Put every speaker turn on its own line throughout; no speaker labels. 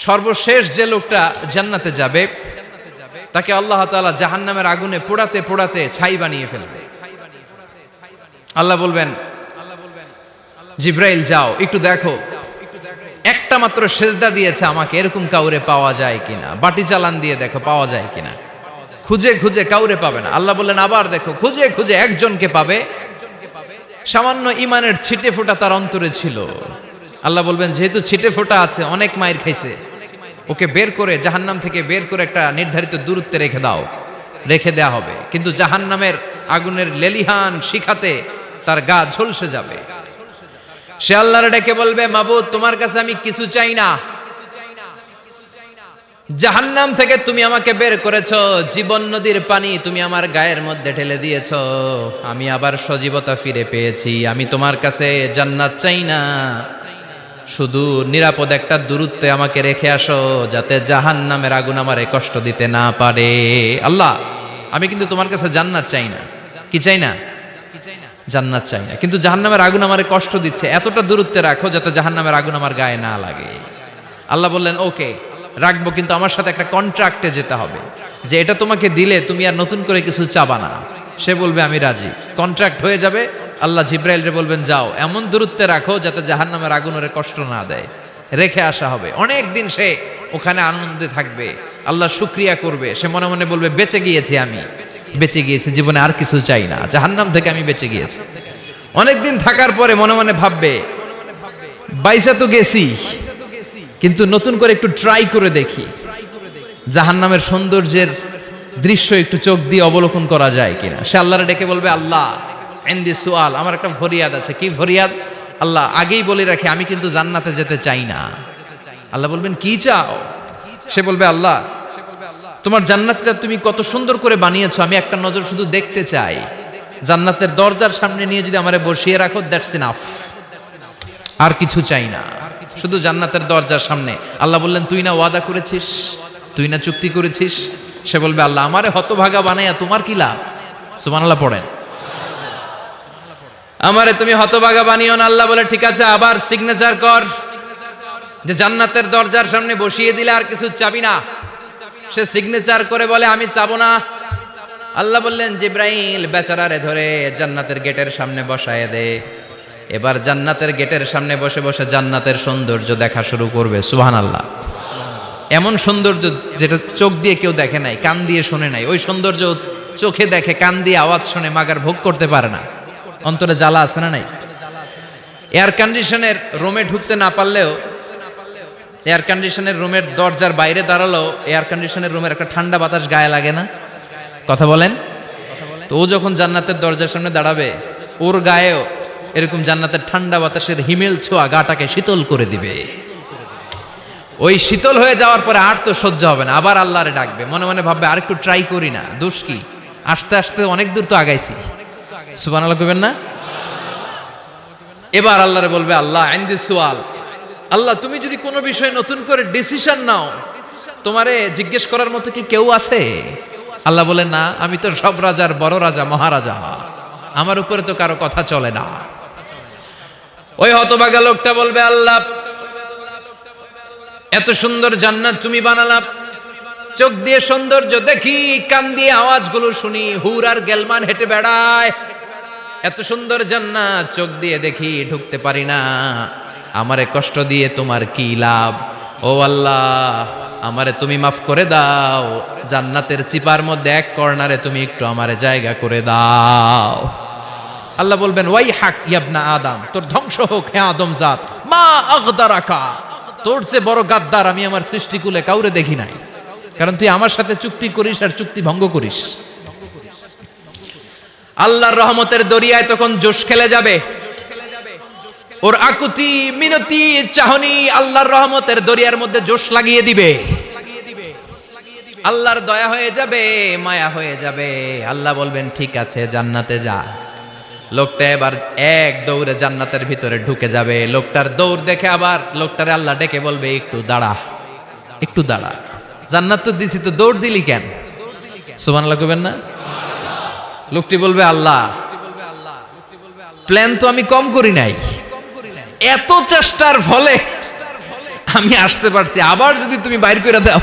সর্বশেষ যে লোকটা জান্নাতে যাবে তাকে আল্লাহ তাআলা জাহান্নামের আগুনে পোড়াতে পোড়াতে ছাই বানিয়ে ফেলবে। আল্লাহ বলবেন, জিব্রাইল যাও একটু দেখো, একটা মাত্র সেজদা দিয়েছে আমাকে, এরকম কাউরে পাওয়া যায় কিনা। বাটি চালান দিয়ে দেখো পাওয়া যায় কিনা। খুঁজে খুঁজে কাউরে পাবে না। আল্লাহ বললেন আবার দেখো, খুঁজে খুঁজে একজনকে পাবে, সামান্য ইমানের ছিটে ফোঁটা তার অন্তরে ছিল। আল্লাহ বলবেন যেহেতু ছিটে ফোঁটা আছে, অনেক মায়ের খাইছে, ওকে বের করে জাহান্নাম থেকে বের করে একটা নির্ধারিত দূরত্বে রেখে দাও। রেখে দেয়া হবে, কিন্তু জাহান্নামের আগুনের লেলিহান শিখাতে তার গা ঝলসে যাবে। সে আল্লাহর ডেকে বলবে, মাবুদ তোমার কাছে আমি কিছু চাই না, জাহান্নাম থেকে তুমি আমাকে বের করেছো, জীবন নদীর পানি তুমি আমার গায়ের মধ্যে ঢেলে দিয়েছো, আমি আবার সজীবতা ফিরে পেয়েছি। আমি তোমার কাছে জান্নাত চাই না, শুধু নিরাপদ একটা দূরত্বে আমাকে রেখে আসো, যাতে জাহান্নামের আগুন আমারে কষ্ট দিতে না পারে। আল্লাহ আমি কিন্তু তোমার কাছে জান্নাত চাই না। কি চাই না? জান্নাত চাই না, কিন্তু জাহান্নামের আগুন আমারে কষ্ট দিচ্ছে, এতটা দূরত্বে রাখো যাতে জাহান্নামের আগুন আমার গায়ে না লাগে। আল্লাহ বললেন ওকে রাখবো, কিন্তু আমার সাথে একটা কন্ট্রাক্টে যেতে হবে, যে এটা তোমাকে দিলে তুমি আর নতুন করে কিছু চাবা না। সে বলবে আমি রাজি, কন্ট্রাক্ট হয়ে যাবে। আল্লাহ জিব্রাইলরে বলবেন যাও এমন দূরত্বে রাখো যাতে জাহান্নামের আগুন ওরে কষ্ট না দেয়। রেখে আসা হবে, অনেক দিন সে ওখানে আনন্দে থাকবে, আল্লাহ শুকরিয়া করবে। সে মনে মনে বলবে বেঁচে গিয়েছি, আমি বেঁচে গিয়েছি, জীবনে আর কিছু চাই না, জাহান্নাম থেকে আমি বেঁচে গিয়েছি। অনেকদিন থাকার পরে মনে মনে ভাববে বাইসা তো গেছি, কিন্তু নতুন করে একটু ট্রাই করে দেখি, জাহান্নামের সৌন্দর্যের দৃশ্য একটু চোখ দিয়ে অবলোকন করা যায় কিনা। সে আল্লাহরে ডেকে বলবে আল্লাহ ইনদি সুআল, আমার একটা ফরিয়াদ আছে। কি ফরিয়াদ? আল্লাহ আগেই বলে রাখি আমি কিন্তু জান্নাতে যেতে চাই না। আল্লাহ বলবেন কি চাও? সে বলবে আল্লাহ তোমার জান্নাতটা তুমি কত সুন্দর করে বানিয়েছো, আমি একটা নজর শুধু দেখতে চাই। জান্নাতের দরজার সামনে নিয়ে যদি আমারে বসিয়ে রাখো, দ্যাটস ইনাফ, আর কিছু চাই না, শুধু জান্নাতের দরজার সামনে। আল্লাহ বললেন তুই না ওয়াদা করেছিস, তুই না চুক্তি করেছিস। সে বলবে আল্লাহ আমারে হতভাগা বানাইয়া তোমার কি লাভ? সুবহানাল্লাহ পড়েন। আমারে তুমি হতভাগা বানিও না। আল্লাহ বলে ঠিক আছে, আবার সিগনেচার কর যে জান্নাতের দরজার সামনে বসিয়ে দিলে আর কিছু চাবি না। সে সিগনেচার করে বলে আমি চাবো না। আল্লাহ বললেন জিব্রাইল বেচারারে ধরে জান্নাতের গেটের সামনে বসায় দে। এবার জান্নাতের গেটের সামনে বসে বসে জান্নাতের সৌন্দর্য দেখা শুরু করবে। সুবহানাল্লাহ। এমন সৌন্দর্য যেটা চোখ দিয়ে কেউ দেখে নাই, কান দিয়ে শোনে নাই। ওই সৌন্দর্য চোখে দেখে, কান দিয়ে আওয়াজ শুনে মাগার ভোগ করতে পারে না। অন্তরে জ্বালা আছে না নাই? এয়ার কন্ডিশনের রুমে ঢুকতে না পারলেও, এয়ার কন্ডিশনের রুমের দরজার বাইরে দাঁড়ালো, এয়ার কন্ডিশনের রুমের একটা ঠান্ডা বাতাস গায়ে লাগে না? কথা বলেন তো। ও যখন জান্নাতের দরজার সামনে দাঁড়াবে, ওর গায়েও এরকম জান্নাতের ঠান্ডা বাতাসের হিমেল ছোঁয়া গাটাকে শীতল করে দিবে। ওই শীতল হয়ে যাওয়ার পরে আর তো সহ্য হবে না, আবার আল্লাহরে ডাকবে। মনে মনে ভাববে আর একটু ট্রাই করি না, দোষ কি, আস্তে আস্তে অনেক দূর তো আগাইছি। সুবহানাল্লাহ কইবেন না? এবার আল্লাহরে বলবে আল্লাহ ইনদি সুআল, আল্লাহ তুমি যদি কোনো বিষয়ে নতুন করে ডিসিশন নাও, তোমারে জিজ্ঞেস করার মতো কি কেউ আছে? আল্লাহ বলে না, আমি তো সব রাজার বড় রাজা, মহারাজা, আমার উপরে তো কারো কথা চলে না। ওই হতভাগা লোকটা বলবে আল্লাহ এত সুন্দর জান্নাত তুমি বানালা, চোখ দিয়ে সৌন্দর্য দেখি, কান দিয়ে আওয়াজগুলো শুনি, হুর আর গেলমান হেঁটে বেড়ায়, এত সুন্দর জান্নাত চোখ দিয়ে দেখি, ঢুকতে পারি না, আমারে কষ্ট দিয়ে তোমার কি লাভ? ও আল্লাহ আমারে তুমি মাফ করে দাও, জান্নাতের চিপার মধ্যে এক কর্নারে তুমি একটু আমারে জায়গা করে দাও। আল্লাহ বলবেন ওয়াই হাক ইয়াবনা আদম, তোর ধ্বংস হোক হে আদম জাত, মা আগদারাকা, তোর চেয়ে বড় গাদ্দার আমি আমার সৃষ্টিকুলে কাউরে দেখি নাই, কারণ তুই আমার সাথে চুক্তি করিস আর চুক্তি ভঙ্গ করিস। আল্লাহর রহমতের দরিয়ায় তখন জোশ খেলে যাবে, ওর আকুতি মিনতি চাহনি আল্লাহর রহমতের দরিয়ার মধ্যে জোশ লাগিয়ে দিবে। আল্লাহর দয়া হয়ে যাবে, মায়া হয়ে যাবে। আল্লাহ বলবেন ঠিক আছে জান্নাতে যা। লোকটা এবার এক দৌড়ে জান্নাতের ভিতরে ঢুকে যাবে। লোকটার দৌড় দেখে আবার লোকটারে আল্লাহ ডেকে বলবে একটু দাঁড়া, একটু দাঁড়া, জান্নাত তো দিছি, তো দৌড় দিলি কেন? সুবহানাল্লাহ কইবেন না? লোকটি বলবে আল্লাহ প্ল্যান তো আমি কম করি নাই, এত চেষ্টার ফলে আমি আসতে পারছি, আবার যদি তুমি বাইর করে দাও,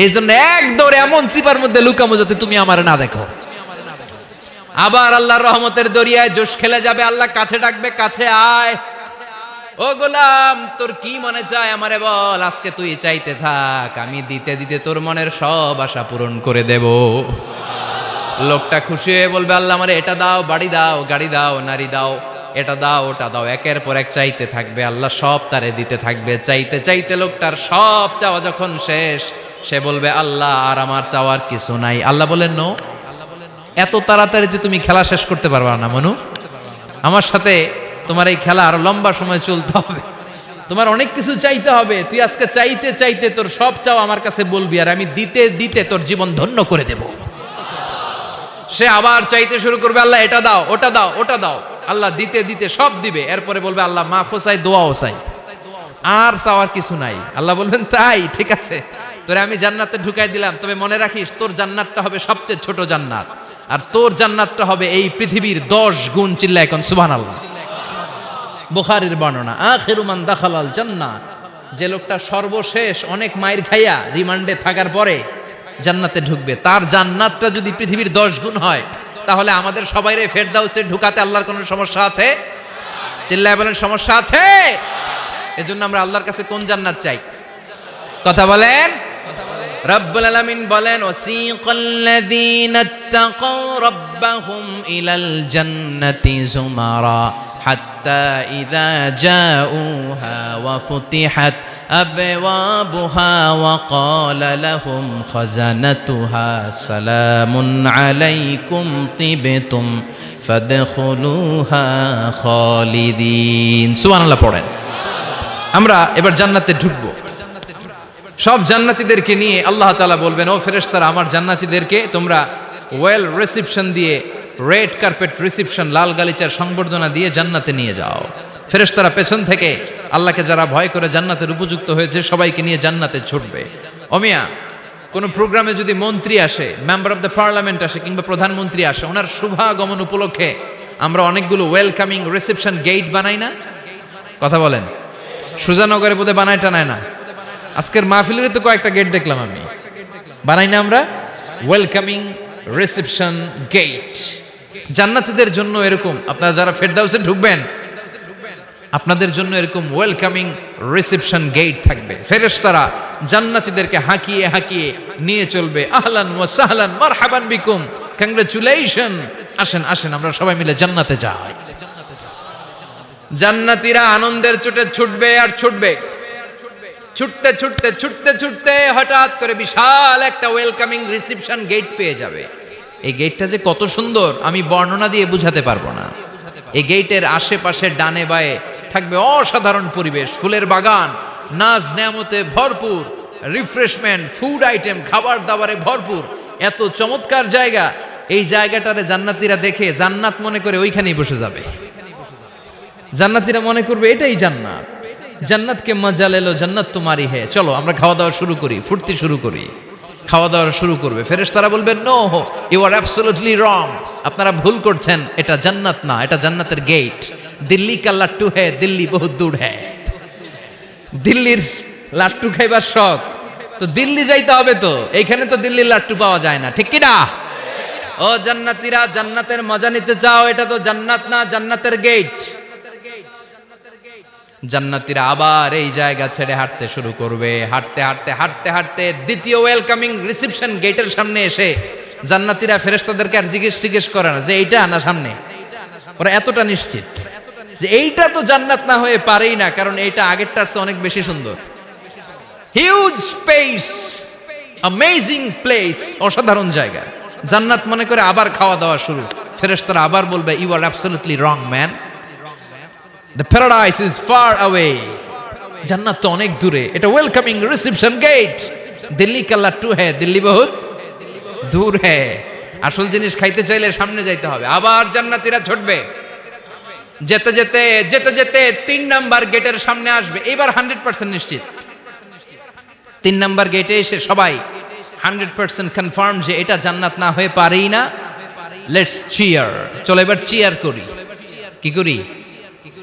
এই জন্য এক দৌড়ে এমন চিপার মধ্যে লুকামো যাতে তুমি আমার না দেখো। আবার আল্লাহর রহমতের দরিয়ায় জোশ খেলে যাবে, আল্লাহ কাছে ডাকবে, কাছে আয়, ও গোলাম তোর কি মনে চায় আমারে বল, আজকে তুই চাইতে থাক, আমি দিতে দিতে তোর মনের সব আশা পূরণ করে দেব। লোকটা খুশি হয়ে বলবে, আল্লাহ আমারে এটা দাও, বাড়ি দাও, গাড়ি দাও, নারী দাও, এটা দাও, ওটা দাও, একের পর এক চাইতে থাকবে, আল্লাহ সব তারে দিতে থাকবে। চাইতে চাইতে লোকটার সব চাওয়া যখন শেষ, সে বলবে, আল্লাহ আর আমার চাওয়ার কিছু নাই। আল্লাহ বলেন, নো, এত তাড়াতাড়ি যে তুমি খেলা শেষ করতে পারবা না মনু, আমার সাথে তোমার এই খেলা আরো লম্বা সময় চলতে হবে, তোমার অনেক কিছু চাইতে হবে। তুই আজকে চাইতে চাইতে তোর সব চাও আমার কাছে বলবি, আর আমি দিতে দিতে তোর জীবন ধন্য করে দেব। সে আবার চাইতে শুরু করবে, আল্লাহ এটা দাও, ওটা দাও, ওটা দাও, আল্লাহ দিতে দিতে সব দিবে। এরপরে বলবে, আল্লাহ মাফও চাই, দোয়াও চাই, আর চাওয়ার কিছু নাই। আল্লাহ বলবেন, তাই ঠিক আছে, তোরে আমি জান্নাতে ঢুকাই দিলাম, তবে মনে রাখিস তোর জান্নাতটা হবে সবচেয়ে ছোট জান্নাত, আর তোর জান্নাতটা হবে এই পৃথিবীর 10 গুণ। চিল্লায় এখন সুবহানাল্লাহ। বুখারীর বর্ণনা, আখিরু মান দাখালাল জান্নাহ, যে লোকটা সর্বশেষ অনেক মাইর খাইয়া রিমান্ডে থাকার পরে জান্নাতে ঢুকবে, তার জান্নাতটা যদি পৃথিবীর 10 গুণ হয়, তাহলে আমাদের সবাইরে ফেরদাউসে ঢুকাতে আল্লাহর কোনো সমস্যা আছে? চিল্লায় বলেন, সমস্যা আছে? এজন্য আমরা আল্লাহর কাছে কোন জান্নাত চাই? কথা বলেন। রব্বুল আলামিন বলেন, ওয়াসিকাল্লাযীনা ইত্তাকাউ রাব্বাহুম ইলাল জান্নাতি যুমারা হাত্তা ইযা জাউহা ওয়া ফুতিহাত আবওয়াবুহা ওয়া ক্বালা লাহুম খাজানাতুহা সালামুন আলাইকুম তিবতুম ফাদখুলুহা খালিদিন। সুবহানাল্লাহ পড়েন। আমরা এবার জান্নাতে ঢুকবো। সব জান্নাতীদেরকে নিয়ে আল্লাহ তাআলা বলবেন, ও ফেরেশতারা, আমার জান্নাতীদেরকে তোমরা ওয়েল রিসেপশন দিয়ে, রেড কার্পেট রিসেপশন, লাল গালিচার সংবর্ধনা দিয়ে জান্নাতে নিয়ে যাও। ফেরেশতারা পেছন থেকে আল্লাহকে যারা ভয় করে জান্নাতের উপযুক্ত হয়েছে সবাইকে নিয়ে জান্নাতে ছুটবে। ওমিয়া, কোন প্রোগ্রামে যদি মন্ত্রী আসে, মেম্বার অফ দ্য পার্লামেন্ট আসে, কিংবা প্রধানমন্ত্রী আসে, ওনার শুভাগমন উপলক্ষে আমরা অনেকগুলো ওয়েলকামিং রিসেপশন গেট বানাই না? কথা বলেন। সুজানগরে বোধহয় বানায় টানায় না? আজকের মাহফিলের তো কয়েকটা গেট দেখলাম আমি, বানাই না আমরা? Welcoming reception gate. জান্নাতীদের জন্য এরকম, আপনারা যারা ফেরদাউসে ঢুকবেন, আপনাদের জন্য এরকম ওয়েলকামিং রিসেপশন গেট থাকবে। ফেরেশতারা জান্নাতীদেরকে হাঁকিয়ে হাঁকিয়ে নিয়ে চলবে, আহলান ওয়া সাহলান মারহাবান বিকুম, কংগ্রাচুলেশন, আসেন আসেন আমরা সবাই মিলে জান্নাতে যাই। জান্নাতীরা আনন্দের চোটে ছুটবে আর ছুটবে। ছুটতে ছুটতে ছুটতে ছুটতে হঠাৎ করে বিশাল একটা ওয়েলকামিং রিসেপশন গেট পেয়ে যাবে। এই গেটটা যে কত সুন্দর আমি বর্ণনা দিয়ে বুঝাতে পারবো না। এই গেটের আশেপাশে ডানে বায়ে থাকবে অসাধারণ পরিবেশ, ফুলের বাগান, নাজ নেয়ামতে ভরপুর, রিফ্রেশমেন্ট, ফুড আইটেম, খাবার দাবারে ভরপুর, এত চমৎকার জায়গা। এই জায়গাটারে জান্নাতীরা দেখে জান্নাত মনে করে ওইখানেই বসে যাবে। জান্নাতীরা মনে করবে এটাই জান্নাত, জান্নাতকে মজা লেলো, জান্নাত তোমারই হে, চলো আমরা খাওয়া দাওয়া শুরু করি, ফুর্তি শুরু করি। খাওয়া দাওয়া শুরু করবে। ফেরেশতারা বলবেন, no, you are absolutely wrong, আপনারা ভুল করছেন, এটা জান্নাত না, এটা জান্নাতের গেট। দিল্লি কা লাট্টু হে, দিল্লি বহুত দূর হে। দিল্লির লাট্টু খাইবার শখ, তো দিল্লি যাইতে হবে, তো এইখানে তো দিল্লির লাট্টু পাওয়া যায় না, ঠিক কি না? ও জান্নাতীরা, জান্নাতের মজা নিতে চাও? এটা তো জান্নাত না, জান্নাতের গেট। জান্নাতীরা আবার এই জায়গা ছেড়ে হাঁটতে শুরু করবে। হাঁটতে হাঁটতে হাঁটতে হাঁটতে দ্বিতীয় ওয়েলকামিং রিসেপশন গেটের সামনে এসে জান্নাতীরা ফেরেশতাদেরকে আর জিজ্ঞেস করে না যে এইটা না সামনে, ওরা এতটা নিশ্চিত যে এইটা তো জান্নাত না হয়ে পারেই না, কারণ এইটা আগেরটার চেয়ে অনেক বেশি সুন্দর। হিউজ স্পেস, অ্যামেজিং প্লেস, অসাধারণ জায়গা। জান্নাত মনে করে আবার খাওয়া দাওয়া শুরু। ফেরেশতারা আবার বলবে, you are absolutely wrong man, the paradise is far away, জান্নাত তো অনেক দূরে, এটা ওয়েলকামিং রিসেপশন গেট। দিল্লি কা লাট্টু হে, দিল্লি বহুত দূর হে। আসল জিনিস খাইতে চাইলে সামনে যাইতে হবে। আবার জান্নাতীরা ছুটবে। যেতে যেতে যেতে যেতে 3 নাম্বার গেটের সামনে আসবে। এবার 100% নিশ্চিত। 3 নাম্বার গেটে এসে সবাই 100% কনফার্ম যে এটা জান্নাত না হয়ে পারেই না। লেটস চিয়ার, চলো এবার চিয়ার করি। কি করি?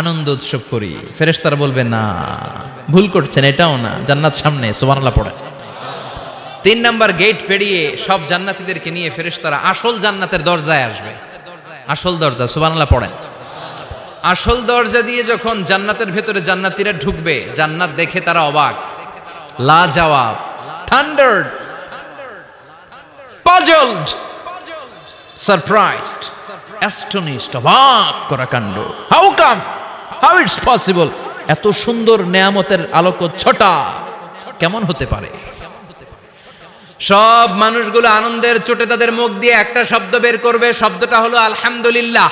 আনন্দ উৎসব করি, ফেরেশতারা বলবে না, ভুল করছেন, এটাও না, জান্নাত সামনে, সুবহানাল্লাহ পড়ে। 3 নাম্বার গেট পেরিয়ে সব জান্নাতীদেরকে নিয়ে ফেরেশতারা আসল জান্নাতের দরজায় আসবে। আসল দরজা, সুবহানাল্লাহ পড়েন। আসল দরজা দিয়ে যখন জান্নাতের ভেতরে জান্নাতীরা ঢুকবে, জান্নাত দেখে তারা অবাক, লাজবাব, থান্ডার্ড, পাজলড, সারপ্রাইজড, অ্যাস্টনিশড, অবাক করা কাণ্ড। How come, how it's possible, এত সুন্দর নেয়ামতের আলোকচ্ছটা কেমন হতে পারে? সব মানুষগুলো আনন্দের চোটে তাদের মুখ দিয়ে একটা শব্দ বের করবে, শব্দটা হলো আলহামদুলিল্লাহ।